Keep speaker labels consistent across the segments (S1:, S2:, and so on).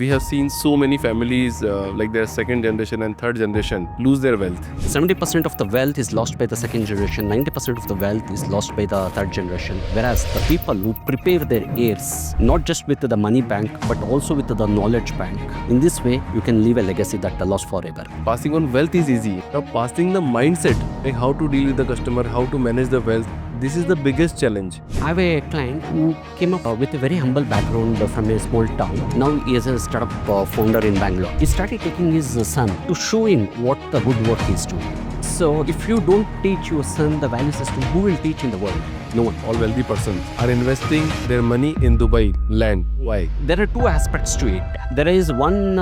S1: we have seen so many families like their second generation and third generation lose their wealth.
S2: 70% of the wealth is lost by the second generation, 90% of the wealth is lost by the third generation. Whereas the people who prepare their heirs, not just with the money bank, but also with the knowledge bank, in this way, you can leave a legacy that lasts forever.
S1: Passing on wealth is easy. Now passing the mindset, like how to deal with the customer, how to manage the wealth, this is the biggest challenge.
S2: I have a client who came up with a very humble background from a small town. Now he is a startup founder in Bangalore. He started taking his son to show him what the good work is doing. So if you don't teach your son the value system, who will teach in the world? No one.
S1: All wealthy persons are investing their money in Dubai land. Why?
S2: There are two aspects to it. There is one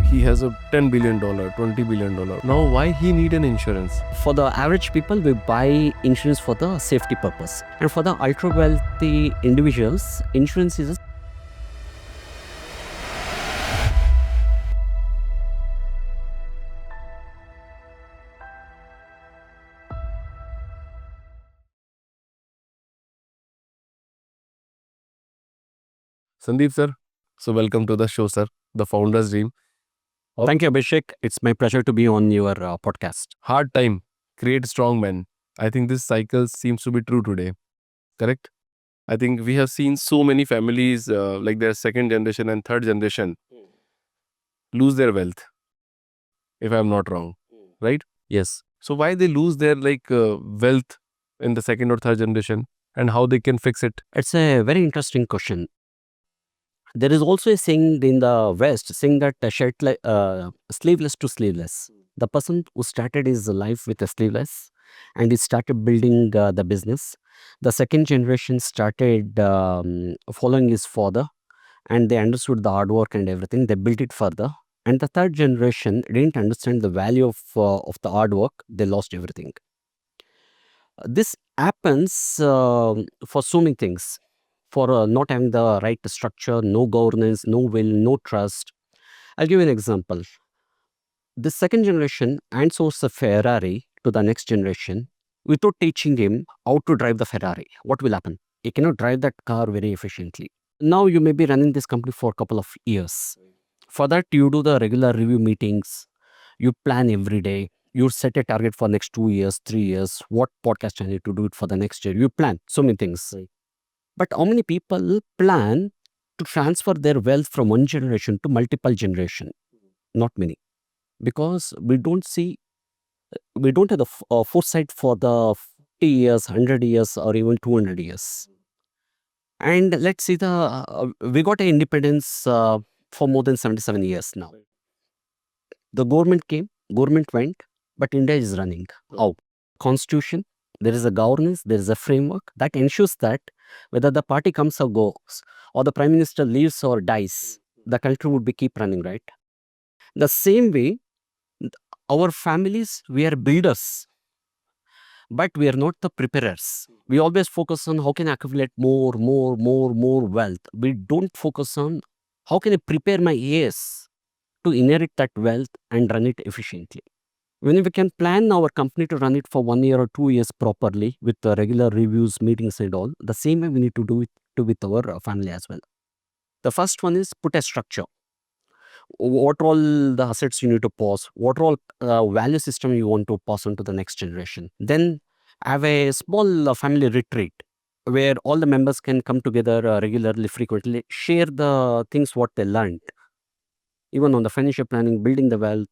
S1: He has a $10 billion, $20 billion. Now why he need an insurance?
S2: for the average people, we buy insurance for the safety purpose. And for the ultra wealthy individuals, insurance is a
S1: Sandeep sir, so welcome to the show sir, the founder's dream.
S2: Thank you, Abhishek. It's my pleasure to be on your podcast.
S1: Hard time, create strong men. I think this cycle seems to be true today. Correct? I think we have seen so many families like their second generation and third generation lose their wealth, if I'm not wrong. Right?
S2: Yes.
S1: So why they lose their wealth in the second or third generation and how they can fix it?
S2: It's a very interesting question. There is also a saying in the West saying that sleeveless to sleeveless. The person who started his life with a sleeveless and he started building the business. The second generation started following his father and they understood the hard work and everything. They built it further. And the third generation didn't understand the value of the hard work. They lost everything. This happens for so many things. For not having the right structure, no governance, no will, no trust. I'll give you an example. The second generation outsourced a Ferrari to the next generation without teaching him how to drive the Ferrari. What will happen? He cannot drive that car very efficiently. Now you may be running this company for a couple of years. For that, you do the regular review meetings. You plan every day. You set a target for next 2 years, 3 years. What podcast I need to do it for the next year. You plan so many things. But how many people plan to transfer their wealth from one generation to multiple generation? Not many. Because we don't have the foresight for the 50 years, 100 years or even 200 years. And let's see we got an independence for more than 77 years now. The government came, government went, but India is running. How? Constitution, there is a governance, there is a framework that ensures that whether the party comes or goes, or the prime minister leaves or dies, the country would be keep running, right? The same way, our families, we are builders, but we are not the preparers. We always focus on how can I accumulate more wealth. We don't focus on how can I prepare my heirs to inherit that wealth and run it efficiently. When we can plan our company to run it for 1 year or 2 years properly with the regular reviews, meetings and all, the same way we need to do it with our family as well. The first one is put a structure. What are all the assets you need to pass? What are all value system you want to pass on to the next generation? Then have a small family retreat where all the members can come together regularly, frequently, share the things what they learned, even on the financial planning, building the wealth.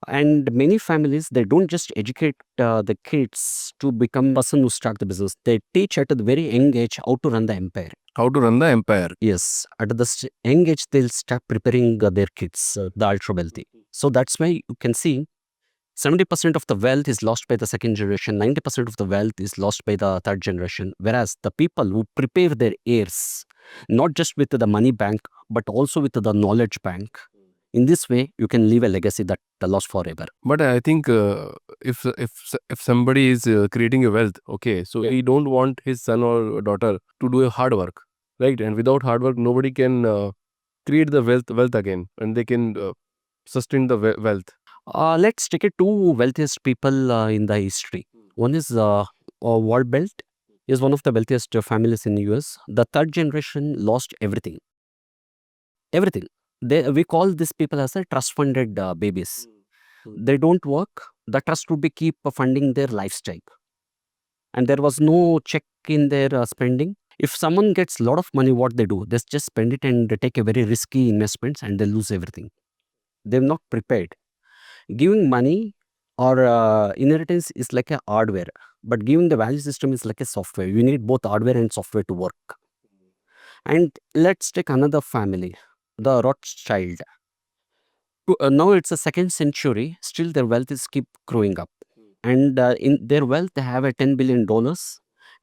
S2: And many families, they don't just educate the kids to become person who start the business. They teach at a very young age how to run the empire.
S1: How to run the empire?
S2: Yes, at the young age, they'll start preparing their kids, the ultra wealthy. So that's why you can see 70% of the wealth is lost by the second generation, 90% of the wealth is lost by the third generation. Whereas the people who prepare their heirs, not just with the money bank, but also with the knowledge bank, in this way, you can leave a legacy that lasts forever.
S1: But I think if somebody is creating a wealth, okay, so he don't want his son or daughter to do a hard work, right? And without hard work, nobody can create the wealth again, and they can sustain the wealth.
S2: Let's take it two wealthiest people in the history. One is Walt Belt is one of the wealthiest families in the US. The third generation lost everything. everything. We call these people as a trust funded babies. They don't work. The trust would be keep funding their lifestyle, and there was no check in their spending. If someone gets a lot of money, what they do, they just spend it and they take a very risky investments and they lose everything. They're not prepared. Giving money or inheritance is like a hardware, but giving the value system is like a software. You need both hardware and software to work. And let's take another family, the Rothschild. Now it's a second century, still their wealth is keep growing up. And in their wealth, they have a $10 billion.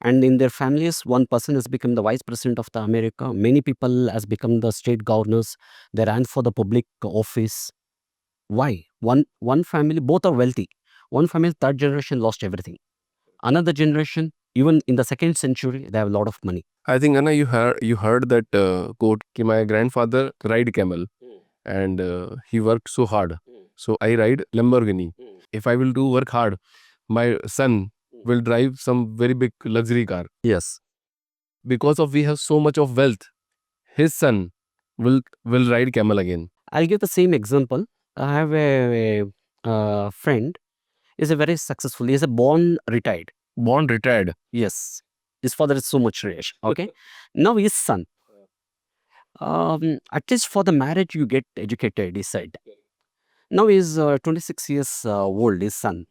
S2: And in their families, one person has become the vice president of the America. Many people has become the state governors. They ran for the public office. Why? One family, both are wealthy. One family, third generation lost everything. Another generation, even in the second century, they have a lot of money.
S1: I think Anna, you heard that quote कि my grandfather ride camel and he worked so hard. So I ride Lamborghini. If I will do work hard, my son will drive some very big luxury car.
S2: Yes.
S1: Because of we have so much of wealth, his son will ride camel again.
S2: I'll give the same example. I have a friend. Is a very successful. He is a born retired.
S1: Born retired.
S2: Yes, his father is so much rich. Okay, now his son. At least for the marriage, you get educated. He said. Now he's 26 years old. His son,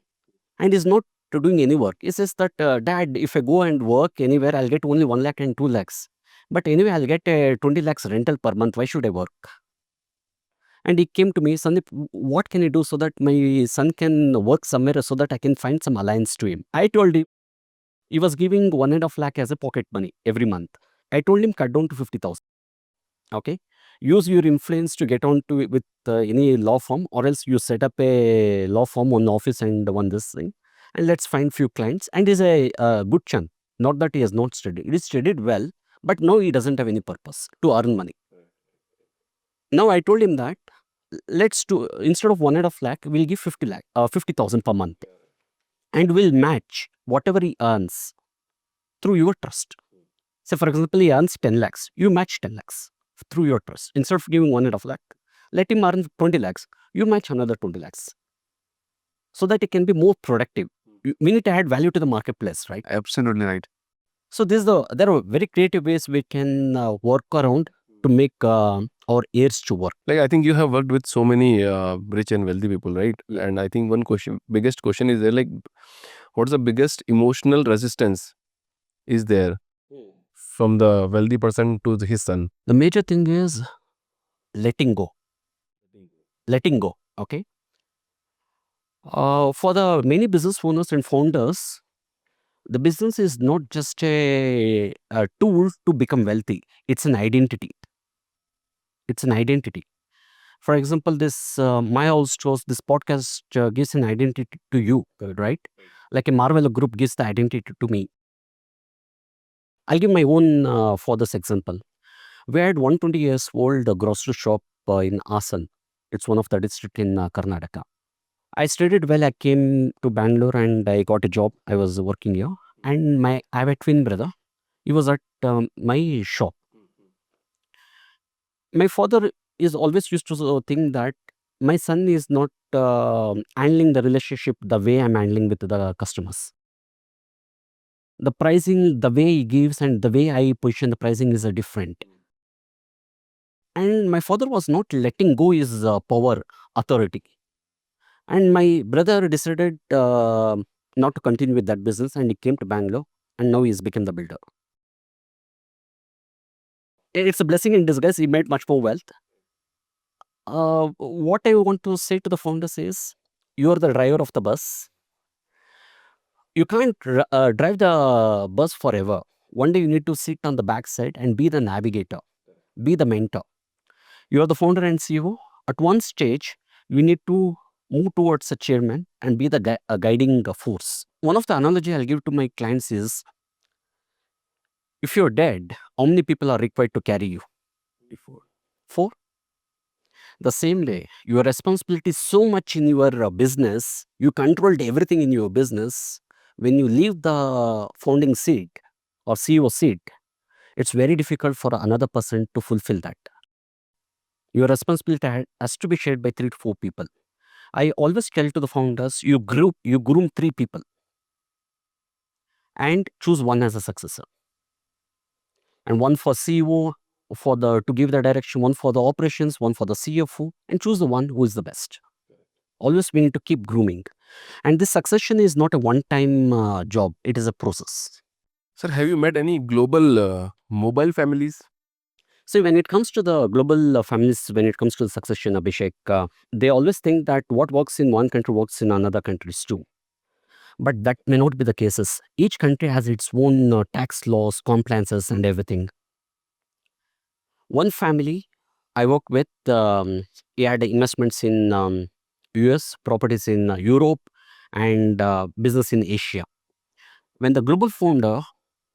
S2: and he's not doing any work. He says that, Dad, if I go and work anywhere, I'll get only 1 lakh and 2 lakhs. But anyway, I'll get 20 lakhs rental per month. Why should I work? And he came to me, Sandeep, what can I do so that my son can work somewhere so that I can find some alliance to him? I told him, he was giving 1.5 lakh as a pocket money every month. I told him, cut down to 50,000. Okay. Use your influence to get on to it with any law firm, or else you set up a law firm, one office and one this thing. And let's find few clients. And he's a good chunk. Not that he has not studied. He studied well, but now he doesn't have any purpose to earn money. Now I told him that let's do, instead of 1.5 lakh, we'll give 50,000 per month, and we'll match whatever he earns through your trust. So, for example, he earns 10 lakhs, you match 10 lakhs through your trust. Instead of giving 1.5 lakh, let him earn 20 lakhs, you match another 20 lakhs, so that it can be more productive. We need to add value to the marketplace, right?
S1: Absolutely right.
S2: So, there are very creative ways we can work around to make our heirs to work.
S1: Like I think you have worked with so many rich and wealthy people, right?
S2: Yeah.
S1: And I think one biggest question is there, like, what's the biggest emotional resistance is there from the wealthy person to his son?
S2: The major thing is letting go. Letting go. Okay. For the many business owners and founders, the business is not just a tool to become wealthy. It's an identity. It's an identity. For example, this my house shows, this podcast gives an identity to you, right? Like a Marvel group gives the identity to me. I'll give my own for this example. We had 120 years old grocery shop in Asan. It's one of the district in Karnataka. I studied well. I came to Bangalore and I got a job. I was working here. And I have a twin brother. He was at my shop. My father is always used to think that my son is not handling the relationship the way I'm handling with the customers. The pricing, the way he gives and the way I position the pricing is different. And my father was not letting go his power, authority. And my brother decided not to continue with that business, and he came to Bangalore, and now he's become the builder. It's a blessing in disguise. He made much more wealth. What I want to say to the founders is, you are the driver of the bus. You can't drive the bus forever. One day you need to sit on the back side and be the navigator, be the mentor. You are the founder and CEO. At one stage, you need to move towards a chairman and be the guiding force. One of the analogy I'll give to my clients is, if you're dead, how many people are required to carry you? Four. The same way, your responsibility is so much in your business, you controlled everything in your business. When you leave the founding seat or CEO seat, it's very difficult for another person to fulfill that. Your responsibility has to be shared by 3 to 4 people. I always tell to the founders, you groom 3 people and choose one as a successor. And one for CEO for the to give the direction, one for the operations, one for the CFO, and choose the one who is the best. Always we need to keep grooming. And this succession is not a one-time job, it is a process.
S1: Sir, have you met any global mobile families?
S2: So when it comes to the global families, when it comes to the succession, Abhishek, they always think that what works in one country works in another countries too. But that may not be the cases. Each country has its own tax laws, compliances, and everything. One family I worked with, he had investments in US, properties in Europe, and business in Asia. When the global founder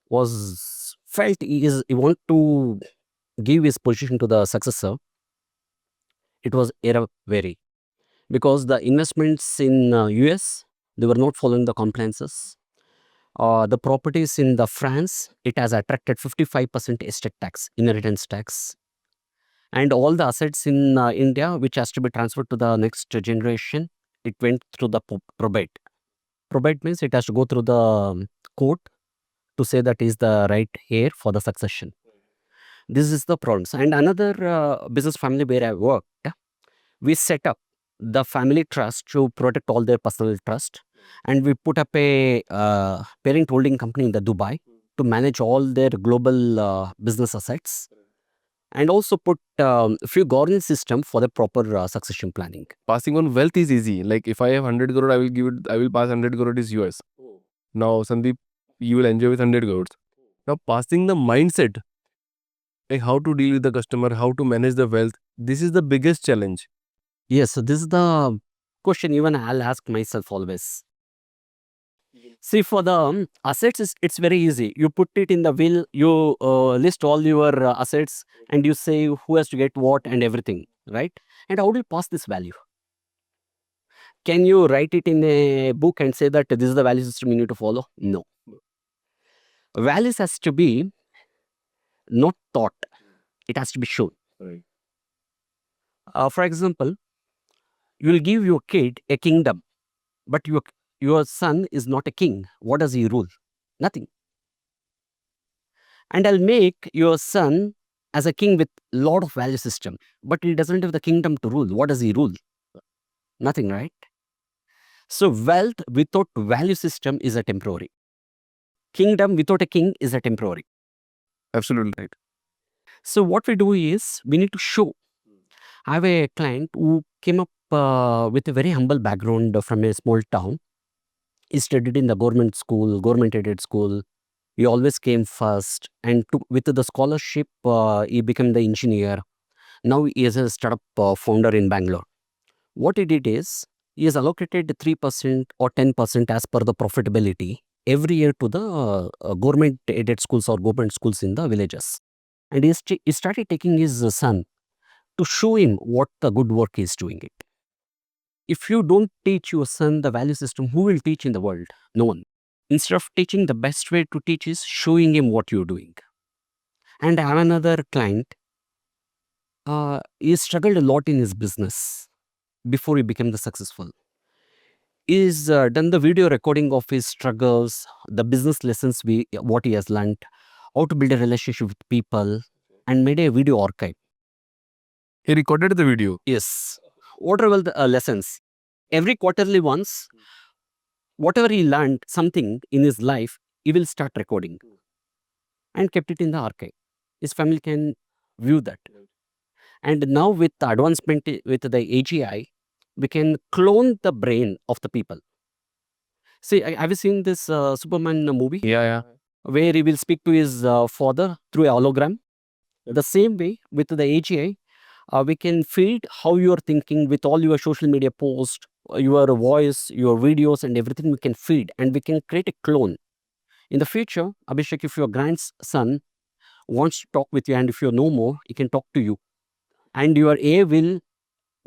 S2: was felt he want to give his position to the successor, it was error vary, because the investments in US, they were not following the compliances. The properties in the France, it has attracted 55% estate tax, inheritance tax. And all the assets in India, which has to be transferred to the next generation, it went through the probate. Probate means it has to go through the court to say that is the right heir for the succession. This is the problems. And another business family where I worked, we set up the family trust to protect all their personal trust, and we put up a parent holding company in the Dubai to manage all their global business assets, and also put a few governance system for the proper succession planning.
S1: Passing on wealth is easy. Like if I have 100 crore, I will give it. I will pass 100 crore. It is yours. Now, Sandeep, you will enjoy with 100 crores. Now, passing the mindset, like how to deal with the customer, how to manage the wealth. This is the biggest challenge.
S2: Yes, so this is the question even I'll ask myself always. See, for the assets, it's very easy. You put it in the will, you list all your assets, and you say who has to get what and everything, right? And how do you pass this value? Can you write it in a book and say that this is the value system you need to follow? No. Values has to be not taught, it has to be shown.
S1: Right.
S2: For example, you will give your kid a kingdom, but your son is not a king. What does he rule? Nothing. And I'll make your son as a king with lot of value system, but he doesn't have the kingdom to rule. What does he rule? Nothing, right? So wealth without value system is a temporary. Kingdom without a king is a temporary.
S1: Absolutely right.
S2: So what we do is we need to show. I have a client who came up with a very humble background from a small town. He studied in the government school, government aided school. He always came first, and with the scholarship, he became the engineer. Now he is a startup founder in Bangalore. What he did is he has allocated 3% or 10% as per the profitability every year to the government aided schools or government schools in the villages. And he started taking his son to show him what the good work is doing it. If you don't teach your son the value system, who will teach in the world? No one. Instead of teaching, the best way to teach is showing him what you're doing. And I have another client, he struggled a lot in his business before he became the successful. He's done the video recording of his struggles, the business lessons what he has learned, how to build a relationship with people, and made a video archive.
S1: He recorded the video.
S2: Yes, whatever the lessons, every quarterly once, whatever he learned something in his life, he will start recording and kept it in the archive. His family can view that. And now with the advancement with the AGI, we can clone the brain of the people. See, have you seen this Superman movie?
S1: Yeah.
S2: Where he will speak to his father through a hologram. The same way with the AGI, we can feed how you are thinking with all your social media posts, your voice, your videos, and everything we can feed, and we can create a clone. In the future, Abhishek, if your grandson wants to talk with you, and if you know more, he can talk to you, and your AI will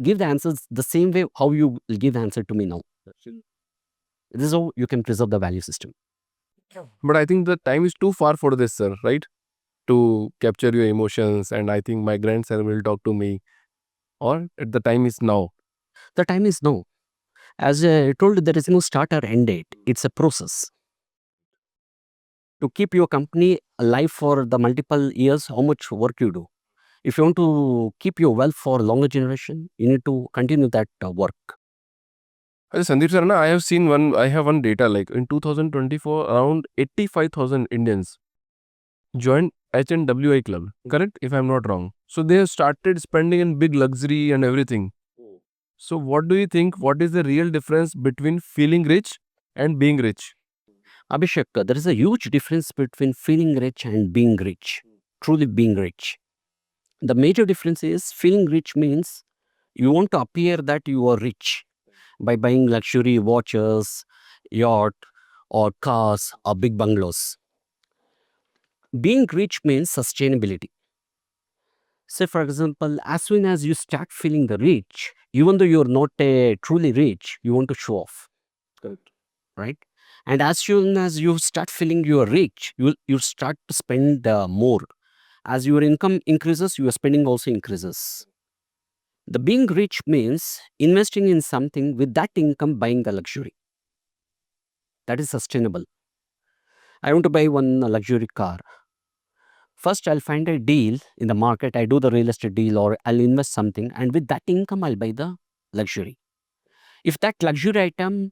S2: give the answers the same way how you will give the answer to me now. This is how you can preserve the value system.
S1: But I think the time is too far for this, sir, right? To capture your emotions. And I think my grandson will talk to me. or the time is now?
S2: The time is now. As I told, there is no start or end date. It's a process. To keep your company alive for the multiple years, how much work you do. If you want to keep your wealth for longer generation, you need to continue that work.
S1: Sandeep sir, I have seen I have one data like in 2024, around 85,000 Indians joined HNWI club, correct? If I'm not wrong. So they have started spending in big luxury and everything. So what do you think? What is the real difference between feeling rich and being rich?
S2: Abhishek, there is a huge difference between feeling rich and being rich, truly being rich. The major difference is feeling rich means you want to appear that you are rich by buying luxury watches, yacht, or cars, or big bungalows. Being rich means sustainability. Say, for example, as soon as you start feeling the rich, even though you're not truly rich, you want to show off.
S1: Correct.
S2: Right? And as soon as you start feeling you're rich, you start to spend more. As your income increases, your spending also increases. The being rich means investing in something with that income buying a luxury. That is sustainable. I want to buy one luxury car. First, I'll find a deal in the market. I do the real estate deal or I'll invest something, and with that income, I'll buy the luxury. If that luxury item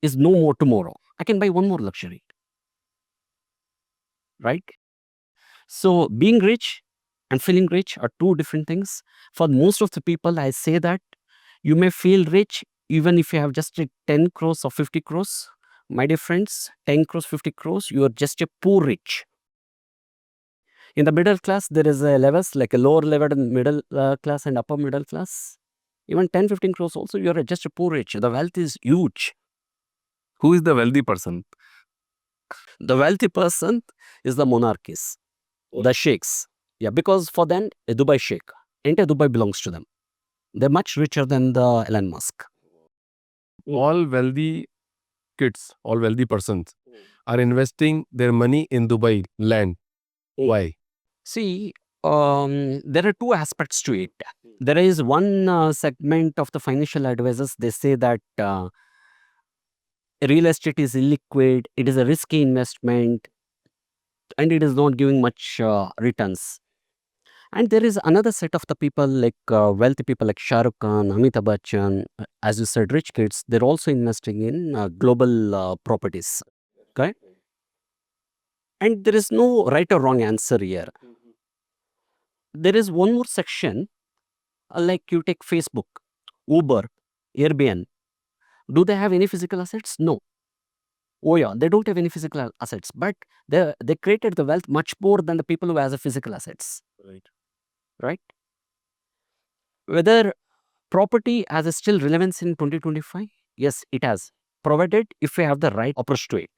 S2: is no more tomorrow, I can buy one more luxury. Right? So, being rich and feeling rich are two different things. For most of the people, I say that you may feel rich even if you have just a 10 crores or 50 crores. My dear friends, 10 crores, 50 crores, you are just a poor rich. In the middle class, there is a levels like a lower level and middle class and upper middle class. Even 10, 15 crores also, you are just a poor rich. The wealth is huge.
S1: Who is the wealthy person?
S2: The wealthy person is the monarchies, the sheikhs. Yeah, because for them, a Dubai sheikh, entire Dubai belongs to them. They're much richer than the Elon Musk.
S1: All wealthy kids, all wealthy persons are investing their money in Dubai land. Why?
S2: See, there are two aspects to it. There is one segment of the financial advisors, they say that real estate is illiquid, it is a risky investment, and it is not giving much returns. And there is another set of the people like wealthy people like Shah Rukh Khan, Amitabh Bachchan, as you said, rich kids, they're also investing in global properties. Okay? And there is no right or wrong answer here. There is one more section, like you take Facebook, Uber, Airbnb. Do they have any physical assets? No. Oh yeah, they don't have any physical assets, but they created the wealth much more than the people who has a physical assets. Right? Whether property has a still relevance in 2025? Yes, it has, provided if we have the right approach to it.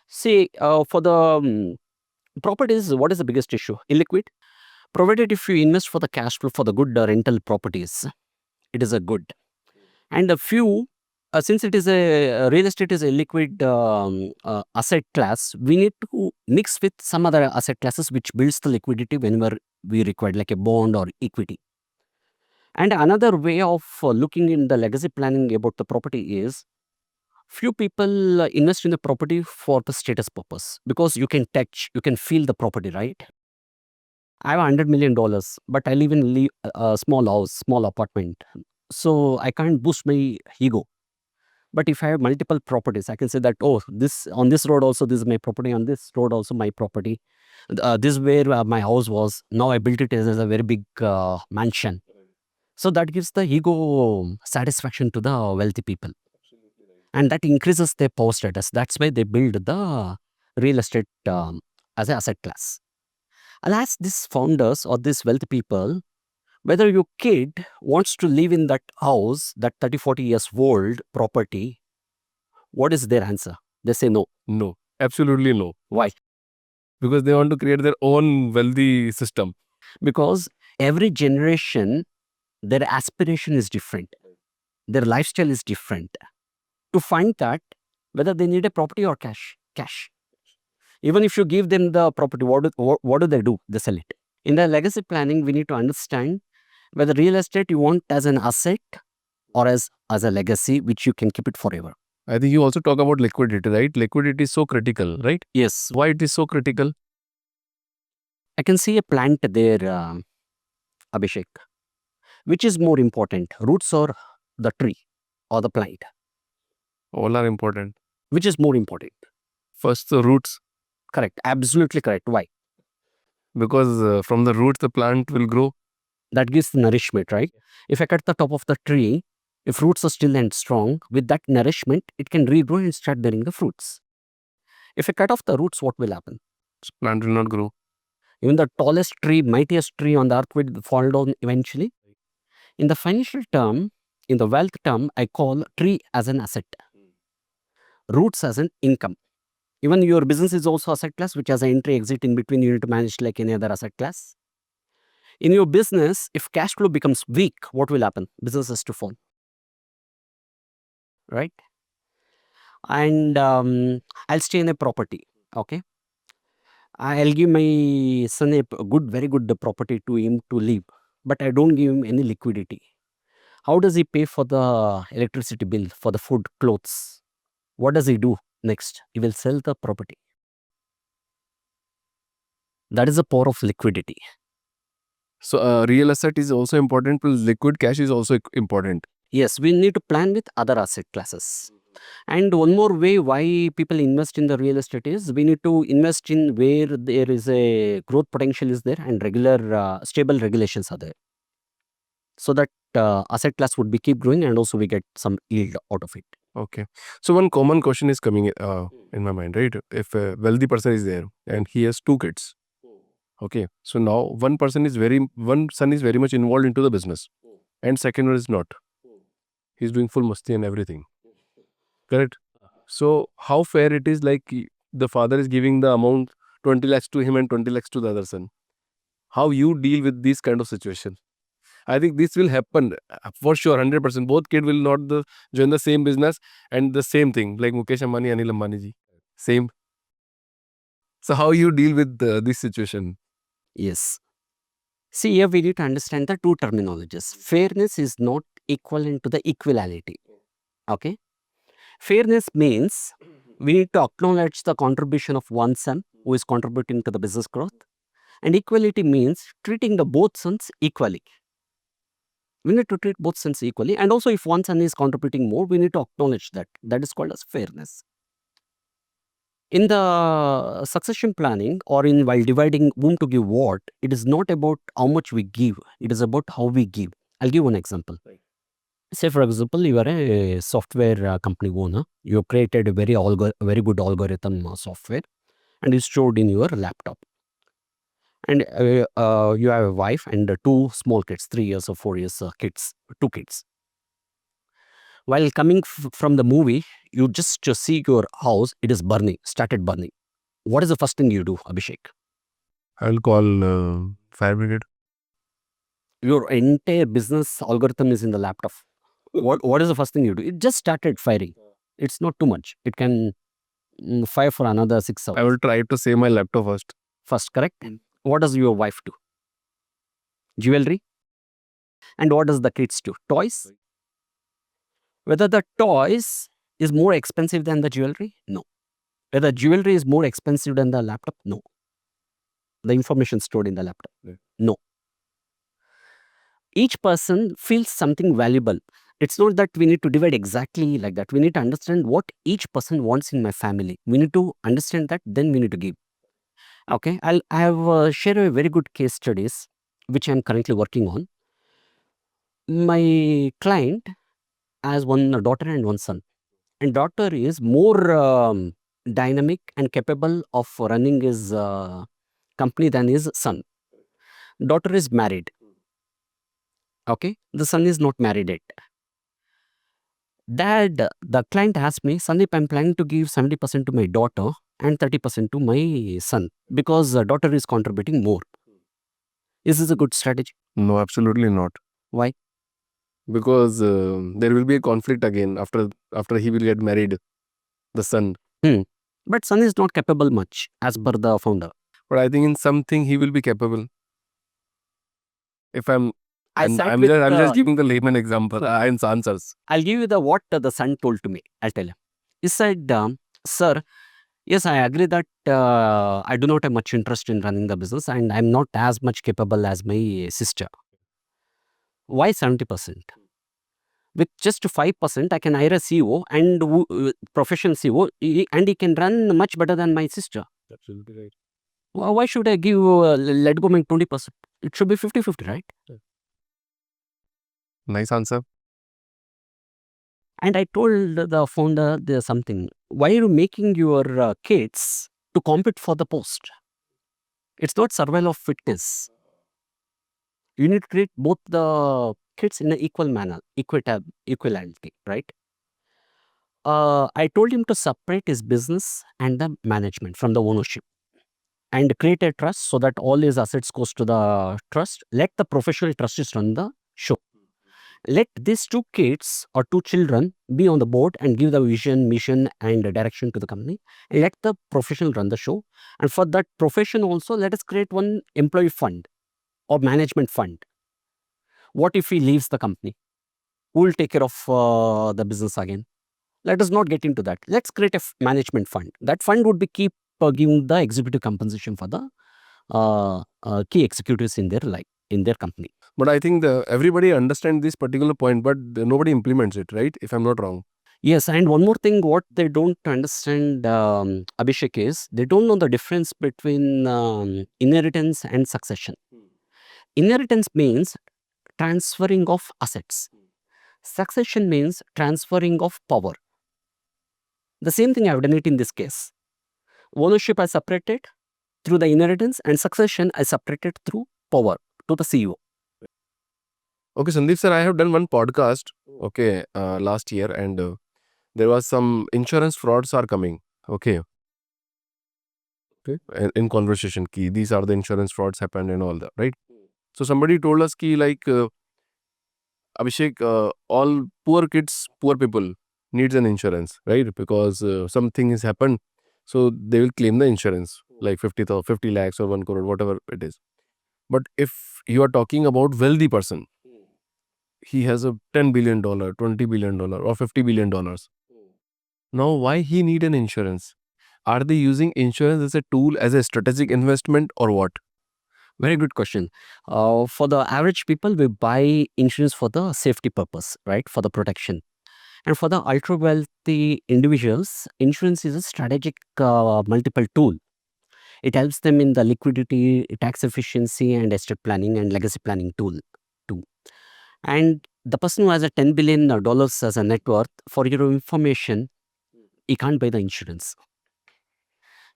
S2: See, for the properties, what is the biggest issue? Illiquid. Provided if you invest for the cash flow for the good rental properties, it is a good. And a few, since it is a real estate is a liquid asset class, we need to mix with some other asset classes which builds the liquidity whenever we require, like a bond or equity. And another way of looking in the legacy planning about the property is, few people invest in the property for the status purpose because you can touch, you can feel the property, right? I have $100 million, but I live in a small house, small apartment. So I can't boost my ego. But if I have multiple properties, I can say that, oh, this on this road also, this is my property, on this road also my property. This is where my house was. Now I built it as a very big mansion. So that gives the ego satisfaction to the wealthy people. And that increases their power status. That's why they build the real estate as an asset class. I'll ask these founders or these wealthy people, whether your kid wants to live in that house, that 30, 40 years old property, what is their answer? They say no.
S1: No, absolutely no.
S2: Why?
S1: Because they want to create their own wealthy system.
S2: Because every generation, their aspiration is different. Their lifestyle is different. To find that, whether they need a property or cash. Even if you give them the property, what do they do? They sell it. In the legacy planning, we need to understand Whether real estate you want as an asset or as a legacy which you can keep it forever.
S1: I think you also talk about liquidity, right? Liquidity is so critical, right?
S2: Yes,
S1: Why it is so critical?
S2: I can see a plant there, Abhishek. Which is more important, roots or the tree or the plant?
S1: All are important.
S2: Which is more important?
S1: First, the roots,
S2: Correct, absolutely correct. Why?
S1: because from the roots the plant will grow.
S2: That gives nourishment, right? If I cut the top of the tree, if roots are still and strong, with that nourishment, it can regrow and start bearing the fruits. If I cut off the roots, what will happen?
S1: Plant will not grow.
S2: Even the tallest tree, mightiest tree on the earth will fall down eventually. In the financial term, in the wealth term, I call tree as an asset, roots as an income. Even your business is also asset class, which has an entry exit in between. You need to manage like any other asset class. In your business, if cash flow becomes weak, what will happen? Business has to fall, right? And I'll stay in a property. Okay, I'll give my son a good, very good property to him to live, but I don't give him any liquidity. How does he pay for the electricity bill, for the food, clothes? What does he do next? He will sell the property. That is the power of liquidity.
S1: So real asset is also important, plus liquid cash is also important.
S2: Yes, we need to plan with other asset classes. And one more way why people invest in the real estate is we need to invest in where there is a growth potential is there and regular stable regulations are there. So that asset class would be keep growing and also we get some yield out of it.
S1: Okay. So one common question is coming in my mind, right? If a wealthy person is there and he has two kids, okay. So now one son is very much involved into the business, and second one is not. He's doing full masti and everything. Correct. So how fair it is, like the father is giving the amount 20 lakhs to him and 20 lakhs to the other son. How you deal with this kind of situation? I think this will happen for sure, 100%. Both kid will not join the same business and the same thing, like Mukesh Ambani, Anil Ambani ji. Same. So how you deal with this situation?
S2: Yes. See, here we need to understand the two terminologies. Fairness is not equivalent to the equality. Okay. Fairness means we need to acknowledge the contribution of one son who is contributing to the business growth. And equality means treating the both sons equally. We need to treat both sons equally. And also if one son is contributing more, we need to acknowledge that. That is called as fairness. In the succession planning or in while dividing whom to give what, it is not about how much we give. It is about how we give. I'll give one example. Say for example, you are a software company owner. You have created a very good algorithm software and it's stored in your laptop. And you have a wife and two small kids, 3 years or 4 years kids, two kids. While coming from the movie, you just see your house, it is burning, started burning. What is the first thing you do, Abhishek?
S1: I will call fire brigade.
S2: Your entire business algorithm is in the laptop. What is the first thing you do? It just started firing. It's not too much. It can fire for another 6 hours.
S1: I will try to save my laptop first.
S2: First, correct? What does your wife do? Jewelry. And what does the kids do? Toys. Whether the toys is more expensive than the jewelry? No. Whether jewelry is more expensive than the laptop? No. The information stored in the laptop? No. Each person feels something valuable. It's not that we need to divide exactly like that. We need to understand what each person wants in my family. We need to understand that, then we need to give. Okay, I have shared a very good case studies which I'm currently working on. My client has one daughter and one son. And daughter is more dynamic and capable of running his company than his son. Daughter is married. Okay, the son is not married yet. Dad, the client asked me, Sandeep, I'm planning to give 70% to my daughter and 30% to my son because daughter is contributing more. Is this a good strategy?
S1: No, absolutely not.
S2: Why?
S1: Because there will be a conflict again after he will get married, the son.
S2: But son is not capable much as per the founder.
S1: But I think in something he will be capable. If I'm I'm
S2: sat
S1: I'm
S2: with
S1: just, I'm just giving the layman example and answers.
S2: I'll give you the what the son told to me. I'll tell you. He said, "Sir, yes, I agree that I do not have much interest in running the business, and I'm not as much capable as my sister. Why 70%? With just 5%, I can hire a CEO and professional CEO, and he can run much better than my sister.
S1: Absolutely right.
S2: Why should I give let go my 20%? It should be 50-50, right?"
S1: Nice answer.
S2: And I told the founder there's something. Why are you making your kids to compete for the post? It's not survival of fittest. You need to treat both the kids in an equal manner, equality, right? I told him to separate his business and the management from the ownership and create a trust so that all his assets goes to the trust. Let the professional trustees run the show. Let these two kids or two children be on the board and give the vision, mission, and direction to the company. And let the professional run the show. And for that profession also, let us create one employee fund or management fund. What if he leaves the company? Who will take care of the business again? Let us not get into that. Let's create a management fund. That fund would be keep giving the executive compensation for the key executives in their in their company.
S1: But I think everybody understands this particular point, but nobody implements it, right? If I'm not wrong.
S2: Yes, and one more thing, what they don't understand, Abhishek, is they don't know the difference between inheritance and succession. Inheritance means transferring of assets. Succession means transferring of power. The same thing I've done it in this case. Ownership I separated through the inheritance, and succession I separated through power to the CEO.
S1: Okay, Sandeep sir, I have done one podcast, okay, last year, and there was some insurance frauds are coming. Okay. Okay. In conversation, key these are the insurance frauds happened and all that, right? So somebody told us ki like Abhishek, all poor kids, poor people needs an insurance, right? Because something has happened, so they will claim the insurance like 50 lakhs or 1 crore, whatever it is. But if you are talking about wealthy person, he has a $10 billion, $20 billion, or $50 billion. Now, why he need an insurance? Are they using insurance as a tool, as a strategic investment, or what?
S2: Very good question. For the average people, we buy insurance for the safety purpose, right? For the protection. And for the ultra wealthy individuals, insurance is a strategic multiple tool. It helps them in the liquidity, tax efficiency, and estate planning and legacy planning tool too. And the person who has a $10 billion as a net worth, for your information, he can't buy the insurance.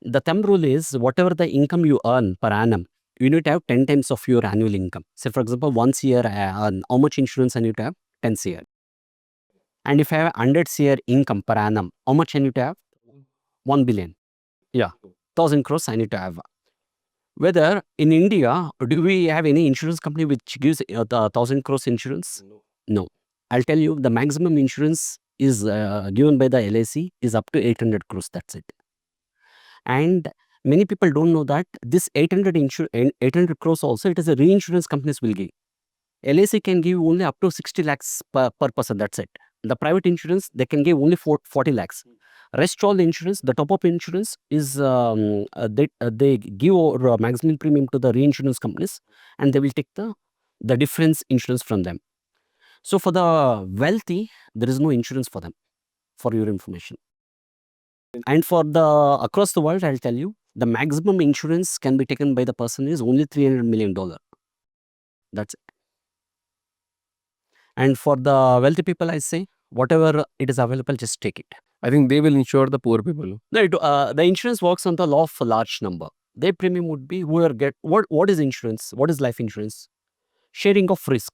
S2: The thumb rule is whatever the income you earn per annum, you need to have 10 times of your annual income. Say, for example, once a year I earn how much insurance I need to have? 10 CR. And if I have 100 CR income per annum, how much I need to have? 1 billion. Yeah, 1000 crores I need to have. Whether in India, do we have any insurance company which gives the 1000 crores insurance? No. I'll tell you, the maximum insurance is given by the LIC is up to 800 crores. That's it. And many people don't know that this 800 crores also, it is a reinsurance companies will give. LIC can give only up to 60 lakhs per person. That's it. The private insurance, they can give only 40 lakhs. Rest all the insurance, the top-up insurance is they give a maximum premium to the reinsurance companies, and they will take the difference insurance from them. So for the wealthy, there is no insurance for them, for your information. And for the across the world, I'll tell you, the maximum insurance can be taken by the person is only $300 million. That's it. And for the wealthy people, I say, whatever it is available, just take it.
S1: I think they will insure the poor people.
S2: No, the insurance works on the law of a large number. Their premium would be whoever get what is insurance? What is life insurance? Sharing of risk.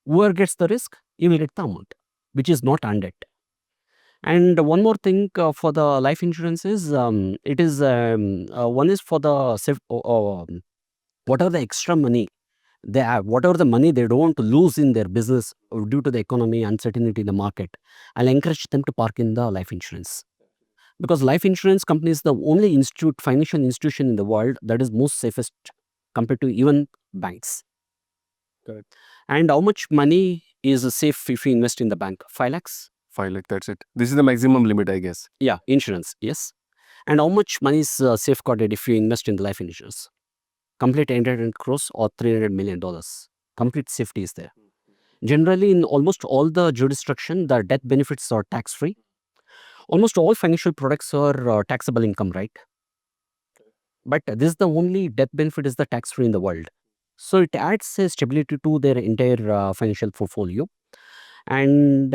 S2: Whoever gets the risk, he will get the amount, which is not earned. And one more thing for the life insurance is it is one is for the whatever the extra money they have, whatever the money they don't want to lose in their business due to the economy uncertainty in the market, I'll encourage them to park in the life insurance. Because life insurance company is the only financial institution in the world that is most safest compared to even banks.
S1: Correct.
S2: And how much money is safe if you invest in the bank? 5 lakhs?
S1: 5 lakh, that's it. This is the maximum limit, I guess.
S2: Yeah, insurance, yes. And how much money is safeguarded if you invest in the life insurance? Complete 800 crores or $300 million. Complete safety is there. Generally, in almost all the jurisdiction, the death benefits are tax-free. Almost all financial products are taxable income, right? But this is the only death benefit is the tax-free in the world. So it adds a stability to their entire financial portfolio. And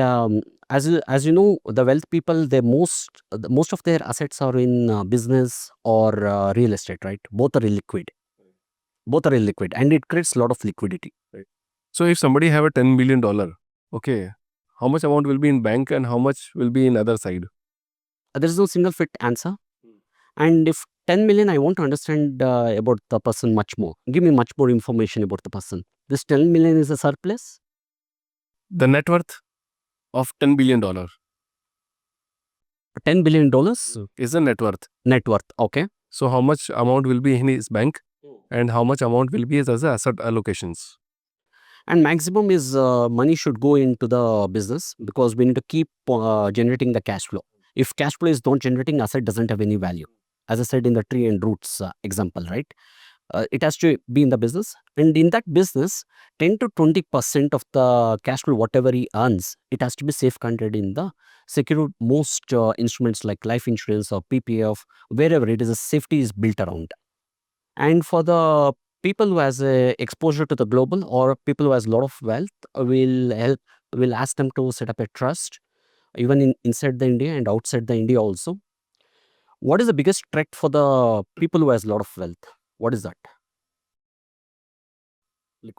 S2: as you know, the wealth people, most of their assets are in business or real estate, right? Both are illiquid. Both are illiquid, and it creates a lot of liquidity.
S1: So if somebody have a $10 billion, okay, how much amount will be in bank and how much will be in other side?
S2: There is no single fit answer. And if 10 million, I want to understand about the person much more. Give me much more information about the person. This 10 million is a surplus?
S1: The net worth of $10 billion
S2: $10 billion
S1: is the net worth.
S2: net worth. Okay.
S1: So how much amount will be in his bank and how much amount will be as asset allocations?
S2: And maximum is money should go into the business because we need to keep generating the cash flow. If cash flow is not generating, asset doesn't have any value. As I said in the tree and roots example, right? It has to be in the business, and in that business 10 to 20% of the cash flow whatever he earns, it has to be safeguarded in the secured most instruments like life insurance or ppf, wherever it is, a safety is built around. And for the people who has a exposure to the global or people who has a lot of wealth, will ask them to set up a trust even inside the India and outside the India also. What is the biggest threat for the people who has a lot of wealth? What is that?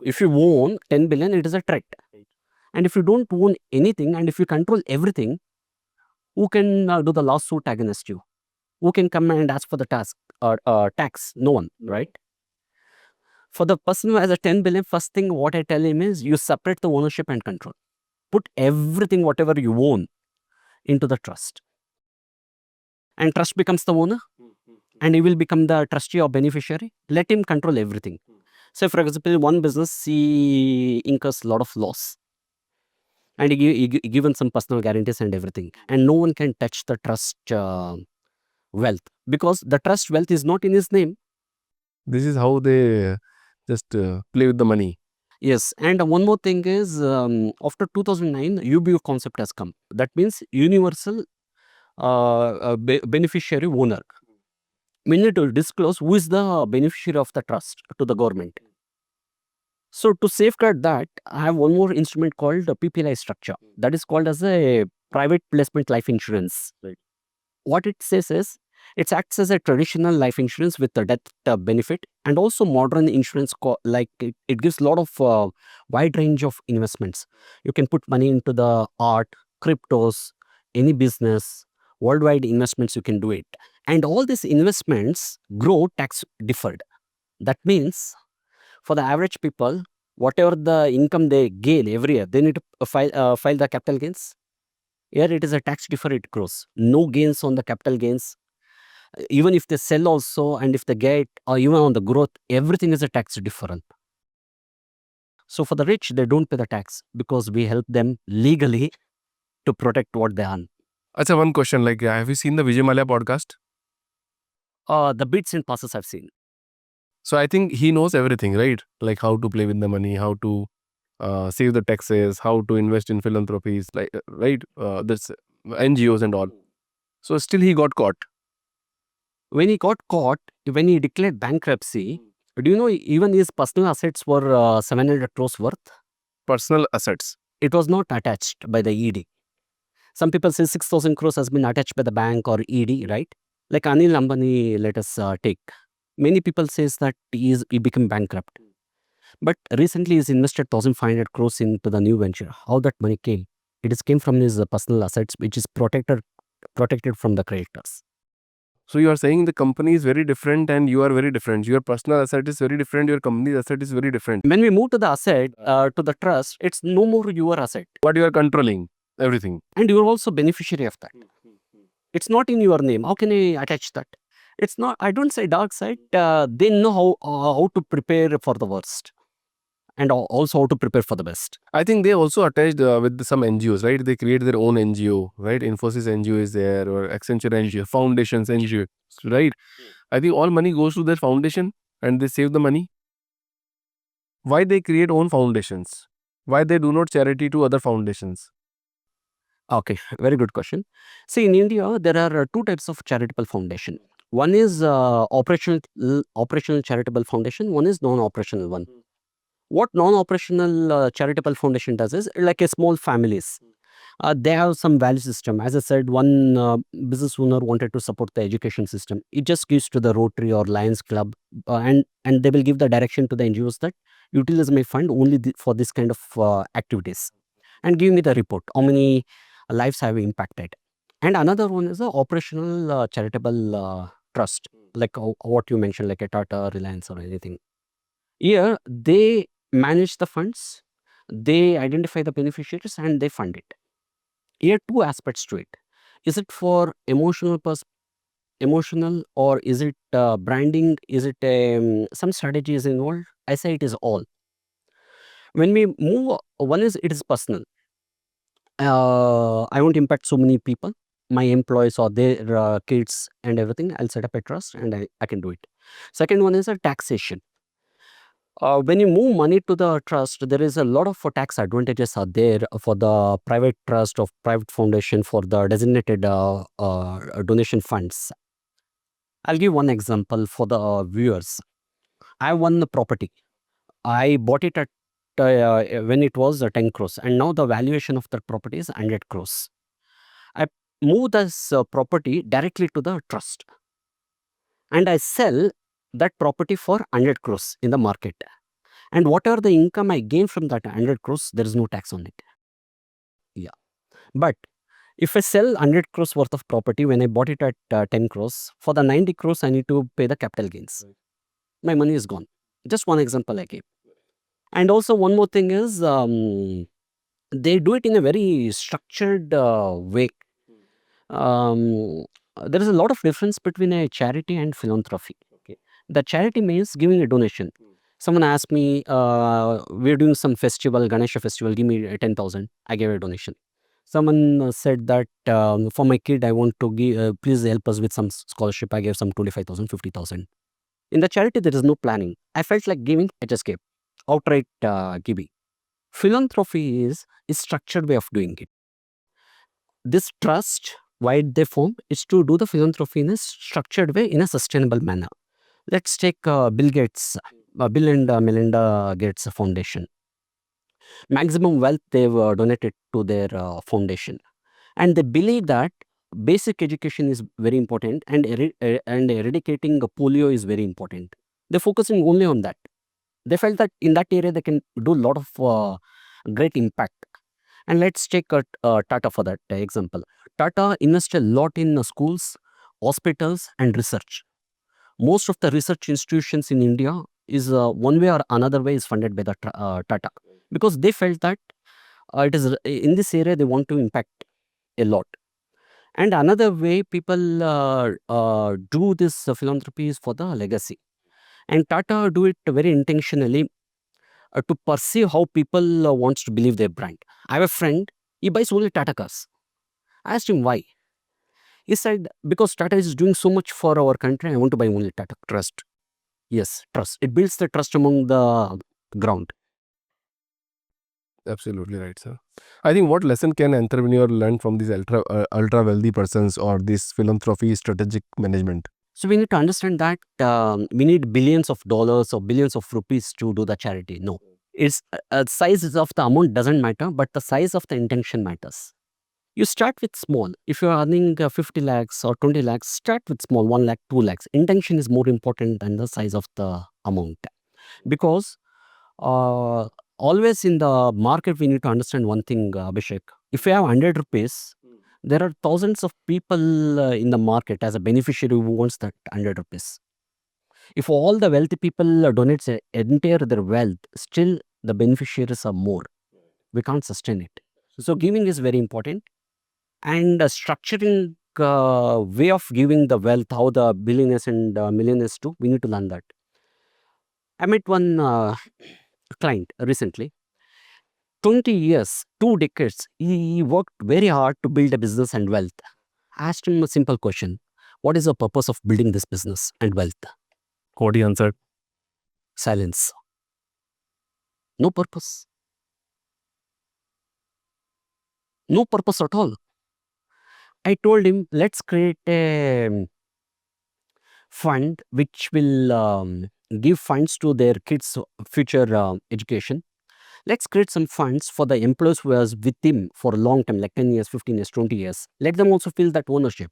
S2: If you own 10 billion, it is a threat. And if you don't own anything and if you control everything, who can do the lawsuit against you? Who can come and ask for the tax? No one, right? For the person who has a 10 billion, first thing what I tell him is you separate the ownership and control. Put everything, whatever you own, into the trust. And trust becomes the owner and he will become the trustee or beneficiary. Let him control everything. So, for example, one business, he incurs a lot of loss. And he given some personal guarantees and everything. And no one can touch the trust wealth because the trust wealth is not in his name.
S1: This is how they just play with the money.
S2: Yes, and one more thing is after 2009, UBO concept has come. That means universal beneficiary owner. We need to disclose who is the beneficiary of the trust to the government. So to safeguard that, I have one more instrument called PPLI structure. That is called as a private placement life insurance.
S1: Right.
S2: What it says is, it acts as a traditional life insurance with the death benefit and also modern insurance, like it gives a lot of wide range of investments. You can put money into the art, cryptos, any business, worldwide investments, you can do it. And all these investments grow tax deferred. That means for the average people, whatever the income they gain every year, they need to file the capital gains. Here it is a tax deferred, it grows. No gains on the capital gains. Even if they sell also and if they get, or even on the growth, everything is a tax deferral. So for the rich, they don't pay the tax because we help them legally to protect what they earn.
S1: Acha, one question, like have you seen the Vijay Mallya podcast?
S2: The bits and passes I've seen.
S1: So I think he knows everything, right? Like how to play with the money, how to save the taxes, how to invest in philanthropies, like right? This NGOs and all. So still he got caught.
S2: When he got caught, when he declared bankruptcy, do you know even his personal assets were 700 crores worth?
S1: Personal assets.
S2: It was not attached by the ED. Some people say 6,000 crores has been attached by the bank or ED, right? Like Anil Ambani, let us take. Many people says that he became bankrupt. But recently he's invested 1,500 crores into the new venture. How that money came? It is came from his personal assets, which is protected from the creditors.
S1: So you are saying the company is very different and you are very different. Your personal asset is very different. Your company's asset is very different.
S2: When we move to the asset, to the trust, it's no more your asset.
S1: But you are controlling everything.
S2: And you're also beneficiary of that. It's not in your name. How can I attach that? It's not, I don't say dark side. They know how to prepare for the worst. and also how to prepare for the best.
S1: I think they also attached with some NGOs, right? They create their own NGO, right? Infosys NGO is there, or Accenture NGO, Foundations NGO, right? I think all money goes to their foundation and they save the money. Why they create own foundations? Why they do not charity to other foundations?
S2: Okay, very good question. See, in India, there are two types of charitable foundation. One is operational charitable foundation. One is non-operational one. What non-operational charitable foundation does is like a small families. They have some value system. As I said, one business owner wanted to support the education system. It just gives to the Rotary or Lions Club, and they will give the direction to the NGOs that utilize my fund only for this kind of activities, and give me the report how many lives have impacted. And another one is a operational charitable trust, like what you mentioned, like a Tata, Reliance, or anything. Here they manage the funds, they identify the beneficiaries, and they fund it. Here two aspects to it. Is it for emotional, or is it branding? Is it some strategies involved? I say it is all. When we move, one is it is personal. I won't impact so many people, my employees or their kids and everything. I'll set up a trust and I can do it. Second one is a taxation. When you move money to the trust, there is a lot of tax advantages are there for the private trust of private foundation for the designated donation funds. I'll give one example for the viewers. I won the property. I bought it at when it was 10 crores, and now the valuation of that property is 100 crores. I move this property directly to the trust, and I sell that property for 100 crores in the market. And whatever the income I gain from that 100 crores, there is no tax on it. Yeah. But if I sell 100 crores worth of property when I bought it at 10 crores, for the 90 crores, I need to pay the capital gains. My money is gone. Just one example I gave. And also, one more thing is they do it in a very structured way. Um, there is a lot of difference between a charity and philanthropy. Okay. The charity means giving a donation. Someone asked me, we're doing some festival, Ganesha festival, give me 10,000. I gave a donation. Someone said that for my kid, I want to give, please help us with some scholarship. I gave some 25,000, 50,000. In the charity, there is no planning. I felt like giving, I just gave. Outright giving. Philanthropy is a structured way of doing it. This trust, why they form, is to do the philanthropy in a structured way, in a sustainable manner. Let's take Bill Gates, Bill and Melinda Gates Foundation. Maximum wealth they've donated to their foundation, and they believe that basic education is very important, and and eradicating polio is very important. They're focusing only on that. They felt that in that area they can do a lot of great impact. And let's take Tata for that example. Tata invests a lot in schools, hospitals, and research. Most of the research institutions in India is one way or another way is funded by the Tata, because they felt that it is in this area they want to impact a lot. And another way people do this philanthropy is for the legacy. And Tata do it very intentionally to perceive how people wants to believe their brand. I have a friend, he buys only Tata cars. I asked him why. He said, because Tata is doing so much for our country, I want to buy only Tata. Trust. Yes, trust. It builds the trust among the ground.
S1: Absolutely right, sir. I think what lesson can entrepreneur learn from these ultra wealthy persons or this philanthropy strategic management?
S2: So we need to understand that we need billions of dollars or billions of rupees to do the charity. No. It's size of the amount doesn't matter, but the size of the intention matters. You start with small. If you're earning 50 lakhs or 20 lakhs, start with small, 1 lakh, 2 lakhs. Intention is more important than the size of the amount. Because uh, always in the market, we need to understand one thing, Abhishek. If you have 100 rupees, there are thousands of people in the market as a beneficiary who wants that 100 rupees. If all the wealthy people donate entire their wealth, still the beneficiaries are more. We can't sustain it. So giving is very important, and structuring way of giving the wealth, how the billionaires and millionaires do, we need to learn that. I met one client recently. 20 years, 2 decades, he worked very hard to build a business and wealth. I asked him a simple question. What is the purpose of building this business and wealth?
S1: What he answered?
S2: Silence. No purpose. No purpose at all. I told him, let's create a fund which will give funds to their kids' future education. Let's create some funds for the employees who was with him for a long time, like 10 years, 15 years, 20 years. Let them also feel that ownership.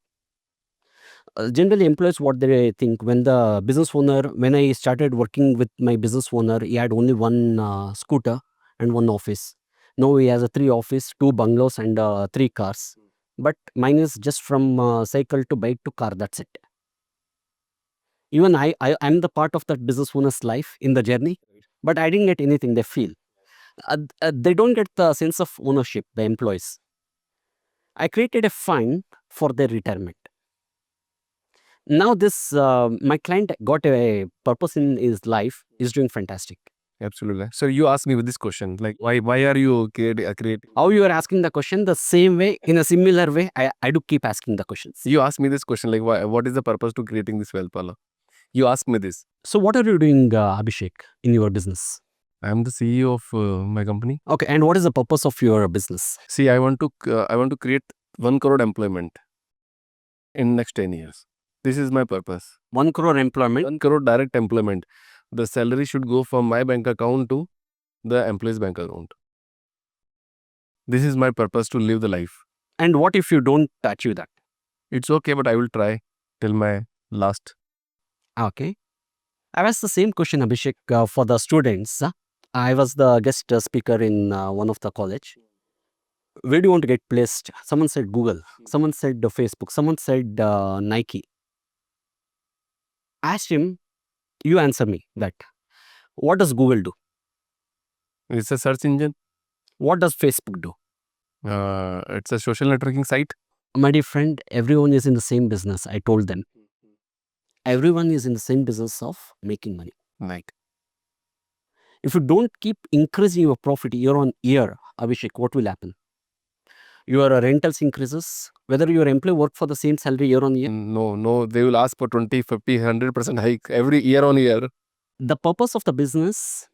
S2: Generally, employees, what they think when the business owner, when I started working with my business owner, he had only one scooter and one office. Now he has a 3 office, 2 bungalows, and 3 cars. But mine is just from cycle to bike to car. That's it. Even I'm the part of that business owner's life in the journey, but I didn't get anything. They feel they don't get the sense of ownership. The employees. I created a fund for their retirement. Now this my client got a purpose in his life. Is doing fantastic.
S1: Absolutely. So you asked me with this question, like why are you creating?
S2: How you are asking the question the same way, in a similar way, I do keep asking the questions.
S1: You asked me this question, like what is the purpose to creating this wealth, Pala? You asked me this.
S2: So what are you doing, Abhishek, in your business?
S1: I am the CEO of my company.
S2: Okay, and what is the purpose of your business?
S1: See, I want to create 1 crore employment in next 10 years. This is my purpose.
S2: 1 crore employment.
S1: 1 crore direct employment. The salary should go from my bank account to the employee's bank account. This is my purpose to live the life.
S2: And what if you don't achieve that?
S1: It's okay, but I will try till my last.
S2: Okay. I asked the same question, Abhishek, for the students. I was the guest speaker in one of the college. Where do you want to get placed? Someone said Google. Someone said Facebook. Someone said Nike. I asked him, you answer me that. What does Google do?
S1: It's a search engine.
S2: What does Facebook do?
S1: It's a social networking site.
S2: My dear friend, everyone is in the same business. I told them. Everyone is in the same business of making money.
S1: Right.
S2: If you don't keep increasing your profit year on year, Abhishek, what will happen? Your rentals increases, whether your employee work for the same salary year on year.
S1: No, they will ask for 20, 50, 100% hike every year on year.
S2: The purpose of the business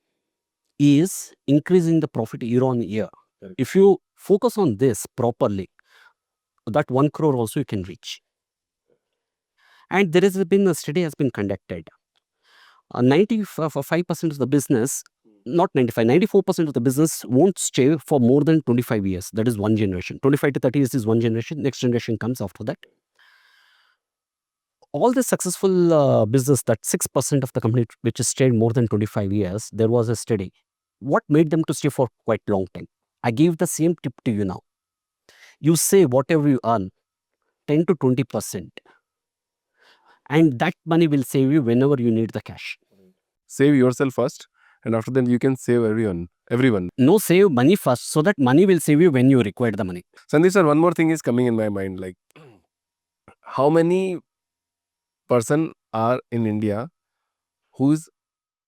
S2: is increasing the profit year on year.
S1: Correct.
S2: If you focus on this properly, that 1 crore also you can reach. And there has been a study has been conducted. 95% of the business, not 95, 94% of the business won't stay for more than 25 years. That is one generation. 25 to 30 years is one generation. Next generation comes after that. All the successful business, that 6% of the company which has stayed more than 25 years, there was a study. What made them to stay for quite long time? I gave the same tip to you now. You say whatever you earn, 10 to 20%. And that money will save you whenever you need the cash.
S1: Save yourself first, and after that you can save everyone.
S2: No, save money first, so that money will save you when you require the money.
S1: Sandeep sir, one more thing is coming in my mind, like how many person are in India who is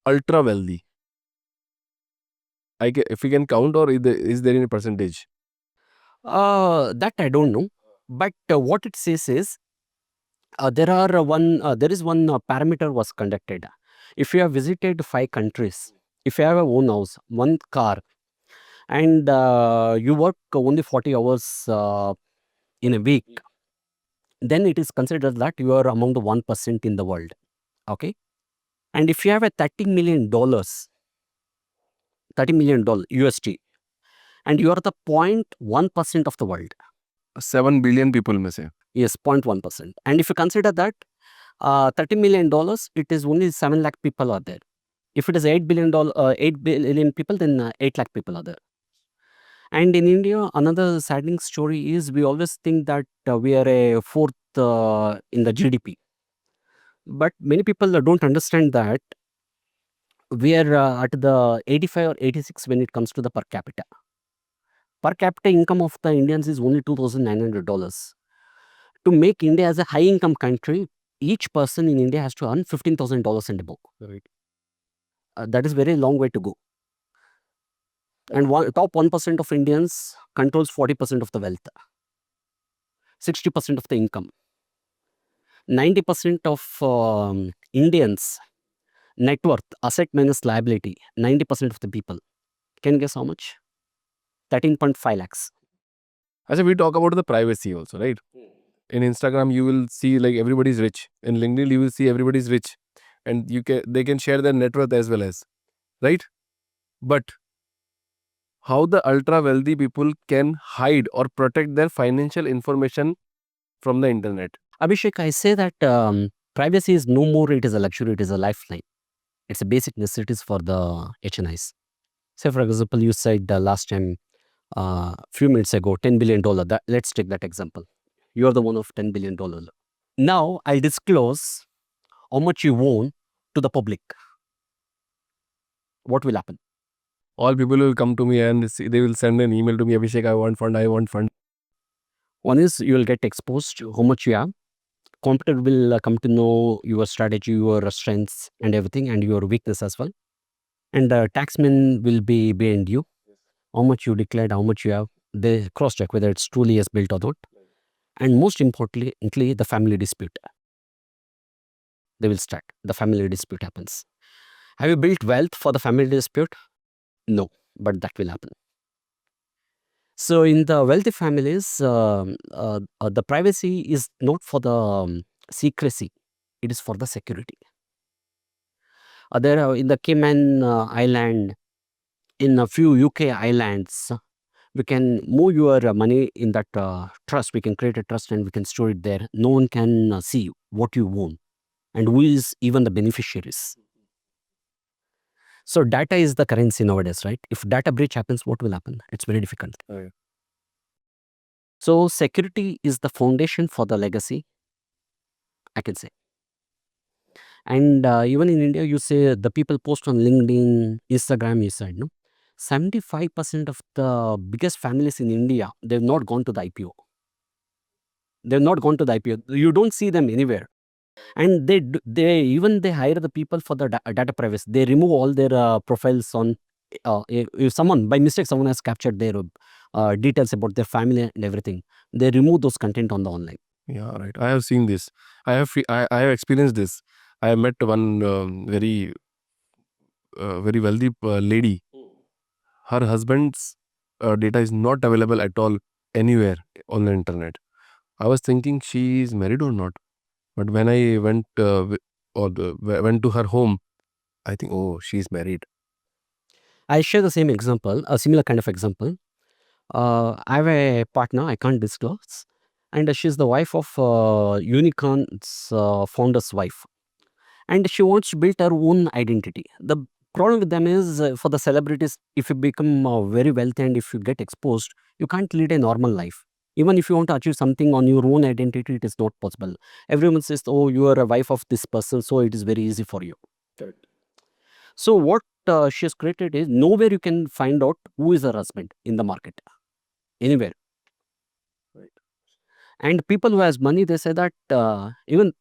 S1: ultra wealthy? If we can count, or is there any percentage?
S2: That I don't know. But what it says is, there is one parameter was conducted. If you have visited 5 countries, if you have a own house, one car, and you work only 40 hours in a week, then it is considered that you are among the 1% in the world. Okay? And if you have a $30 million USD, and you are the 0.1% of the world.
S1: 7 billion people may say.
S2: Yes, 0.1%. And if you consider that $30 million, it is only 7 lakh people are there. If it is $8 billion people, then 8 lakh people are there. And in India, another saddening story is we always think that we are a fourth in the GDP. But many people don't understand that we are at the 85 or 86 when it comes to the per capita. Per capita income of the Indians is only $2,900. To make India as a high income country, each person in India has to earn $15,000 and above.
S1: Right.
S2: That is very long way to go. And top 1% of Indians controls 40% of the wealth, 60% of the income. 90% of Indians net worth, asset minus liability, 90% of the people. Can you guess how much? 13.5 lakhs.
S1: Actually, we talk about the privacy also, right? In Instagram, you will see like everybody's rich. In LinkedIn, you will see everybody's rich, and they can share their net worth as well as, right? But how the ultra wealthy people can hide or protect their financial information from the internet?
S2: Abhishek, I say that privacy is no more, it is a luxury, it is a lifeline. It's a basic necessities for the HNIs. Say, for example, you said last time, few minutes ago, $10 billion. Let's take that example. You are the one of $10 billion. Now, I'll disclose how much you own to the public. What will happen?
S1: All people will come to me and they will send an email to me, Abhishek, I want fund, I want fund.
S2: One is you will get exposed how much you have. Competitor will come to know your strategy, your strengths and everything, and your weakness as well. And the taxman will be behind you. How much you declared, how much you have. They cross check whether it's truly as built or not. And most importantly, the family dispute. They will start. The family dispute happens. Have you built wealth for the family dispute? No, but that will happen. So in the wealthy families, the privacy is not for the secrecy; it is for the security. There are in the Cayman Island, in a few UK islands, we can move your money in that trust. We can create a trust and we can store it there. No one can see what you own and who is even the beneficiaries. So data is the currency nowadays, right? If data breach happens, what will happen? It's very difficult.
S1: Oh, yeah.
S2: So security is the foundation for the legacy, I can say. And even in India, you say the people post on LinkedIn, Instagram, you said, no? 75% of the biggest families in India, they've not gone to the IPO. They've not gone to the IPO. You don't see them anywhere. And they hire the people for the data privacy. They remove all their profiles on, if someone, by mistake, someone has captured their details about their family and everything. They remove those content on the online.
S1: Yeah, right. I have seen this. I have experienced this. I have met one very wealthy lady. Her husband's data is not available at all anywhere on the internet. I was thinking she is married or not. But when I went went to her home, I think, oh, she's married.
S2: I share the same example, a similar kind of example. I have a partner, I can't disclose, and she's the wife of Unicorn's founder's wife. And she wants to build her own identity. The problem with them is for the celebrities, if you become very wealthy and if you get exposed, you can't lead a normal life. Even if you want to achieve something on your own identity, it is not possible. Everyone says, oh, you are a wife of this person, so it is very easy for you.
S1: Correct.
S2: So what she has created is nowhere you can find out who is her husband in the market, anywhere.
S1: Right.
S2: And people who has money, they say that even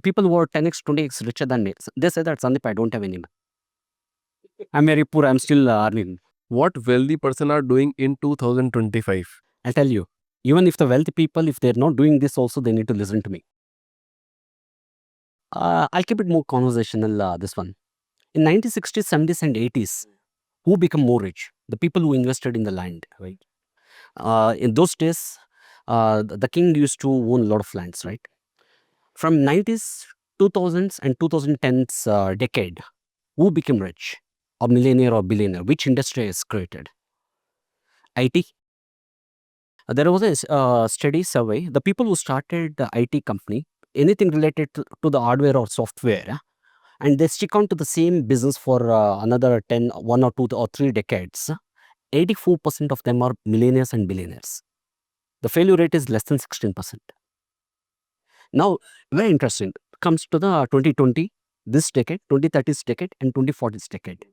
S2: people who are 10x, 20x richer than me, they say that Sandeep, I don't have any money. I'm very poor. I'm still earning.
S1: What wealthy person are doing in 2025?
S2: I'll tell you. Even if the wealthy people, if they're not doing this, also they need to listen to me. I'll keep it more conversational. This one in 1960s, 70s, and 80s, who become more rich? The people who invested in the land, right? In those days, the king used to own a lot of lands, right? From 90s, 2000s, and 2010s decade, who became rich? A millionaire or billionaire? Which industry is created? IT. There was a study survey. The people who started the IT company, anything related to the hardware or software, and they stick on to the same business for another 10, 1 or 2 or 3 decades, 84% of them are millionaires and billionaires. The failure rate is less than 16%. Now, very interesting. Comes to the 2020, this decade, 2030s decade, and 2040s decade.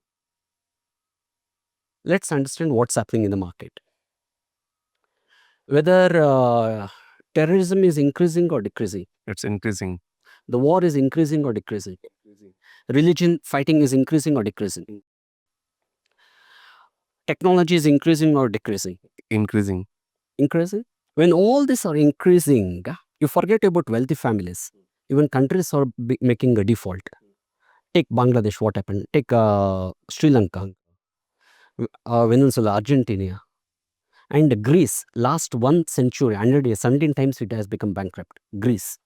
S2: Let's understand what's happening in the market. Whether terrorism is increasing or decreasing.
S1: It's increasing.
S2: The war is increasing or decreasing. Religion fighting is increasing or decreasing. Technology is increasing or decreasing?
S1: Increasing.
S2: Increasing. When all these are increasing, you forget about wealthy families. Even countries are making a default. Take Bangladesh, what happened? Take Sri Lanka, Venezuela, Argentina, and Greece. Last 1 century, 100 years, 17 times it has become bankrupt. Greece.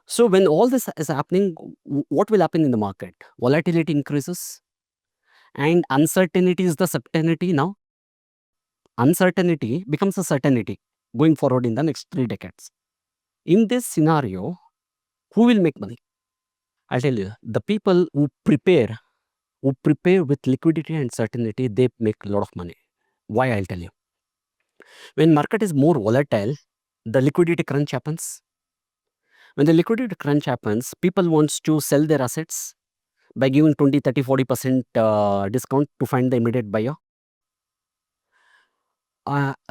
S2: So when all this is happening, what will happen in the market? Volatility increases, and uncertainty is the certainty now. Uncertainty becomes a certainty going forward in the next 3 decades. In this scenario, who will make money? I'll tell you, the people who prepare with liquidity and certainty, they make a lot of money. Why? I'll tell you. When market is more volatile, the liquidity crunch happens. When the liquidity crunch happens, people wants to sell their assets by giving 20, 30, 40% discount to find the immediate buyer.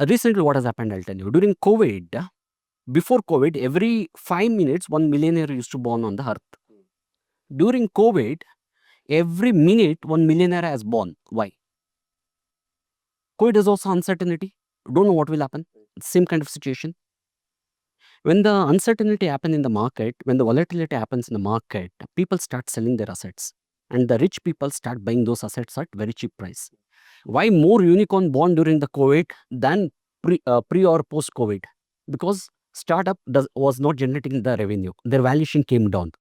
S2: Recently, what has happened, I'll tell you. During COVID, before COVID, every 5 minutes, one millionaire used to born on the earth. During COVID, every minute, one millionaire has born. Why? COVID is also uncertainty. Don't know what will happen. Same kind of situation. When the uncertainty happens in the market, when the volatility happens in the market, people start selling their assets. And the rich people start buying those assets at very cheap price. Why more unicorn born during the COVID than pre or post COVID? Because startup was not generating the revenue. Their valuation came down.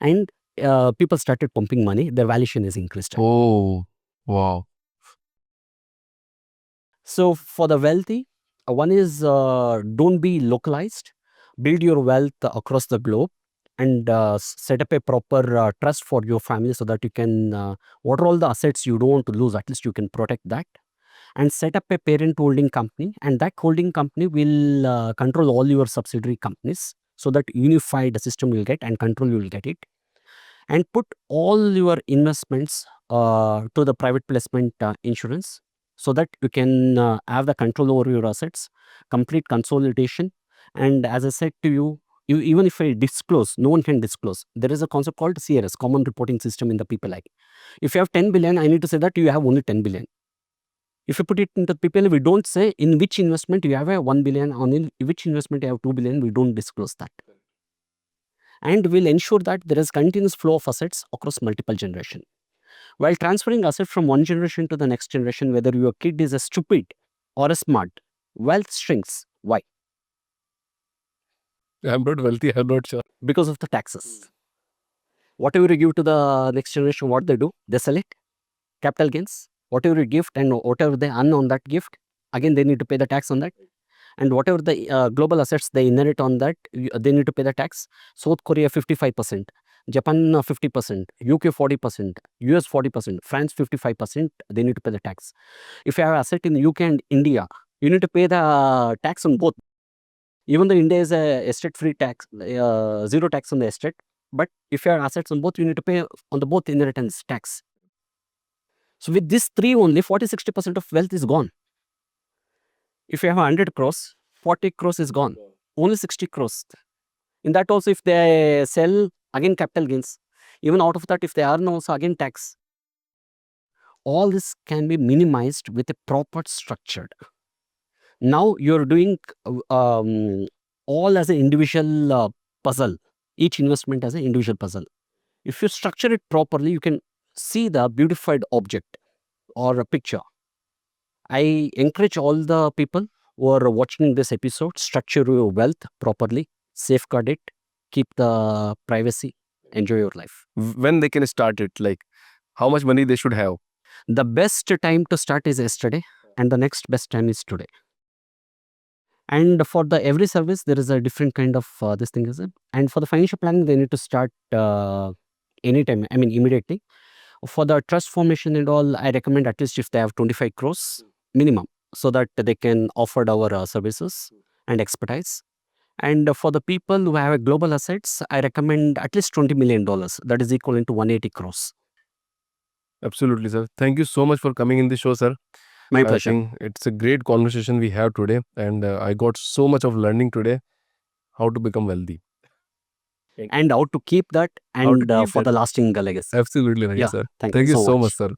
S2: And people started pumping money. Their valuation is increased.
S1: Oh, wow.
S2: So for the wealthy, one is don't be localized. Build your wealth across the globe and set up a proper trust for your family so that you can, what are all the assets you don't want to lose, at least you can protect that. And set up a parent holding company, and that holding company will control all your subsidiary companies so that unified system you'll get and control you will get it. And put all your investments to the private placement insurance so that you can have the control over your assets, complete consolidation. And as I said to you, even if I disclose, no one can disclose. There is a concept called CRS, Common Reporting System in the People Act. If you have 10 billion, I need to say that you have only 10 billion. If you put it into people, we don't say in which investment you have a 1 billion, on in which investment you have 2 billion, we don't disclose that. And we'll ensure that there is continuous flow of assets across multiple generations. While transferring assets from one generation to the next generation, whether your kid is a stupid or a smart, wealth shrinks. Why?
S1: I'm not wealthy, I'm not sure.
S2: Because of the taxes. Whatever you give to the next generation, what they do? They sell it, capital gains. Whatever you gift and whatever they earn on that gift, again they need to pay the tax on that. And whatever the global assets they inherit on that, they need to pay the tax. South Korea 55%, Japan 50%, UK 40%, US 40%, France 55%, they need to pay the tax. If you have asset in UK and India, you need to pay the tax on both. Even though India is a estate free tax, zero tax on the estate, but if you have assets on both, you need to pay on the both inheritance tax. So with this three only, 40-60% of wealth is gone. If you have 100 crores, 40 crores is gone. Only 60 crores. In that also, if they sell, again capital gains. Even out of that, if they earn also, again tax. All this can be minimized with a proper structured. Now you're doing all as an individual puzzle. Each investment as an individual puzzle. If you structure it properly, you can see the beautified object or a picture. I encourage all the people who are watching this episode, structure your wealth properly, safeguard it, keep the privacy, enjoy your life.
S1: When they can start it, like how much money they should have?
S2: The best time to start is yesterday, and the next best time is today. And for the every service, there is a different kind of this thing is it. And for the financial planning, they need to start anytime. I mean, immediately. For the trust formation and all, I recommend at least if they have 25 crores minimum, so that they can offer our services and expertise. And for the people who have global assets, I recommend at least $20 million. That is equivalent to 180 crores.
S1: Absolutely, sir. Thank you so much for coming in the show, sir.
S2: My
S1: I
S2: pleasure.
S1: think it's a great conversation we have today, and I got so much of learning today how to become wealthy.
S2: And how to keep that
S1: How to
S2: and
S1: keep
S2: for
S1: that.
S2: the lasting legacy.
S1: Absolutely right,
S2: Yeah,
S1: sir.
S2: thank you
S1: Thank you
S2: so
S1: so much,
S2: much.
S1: sir.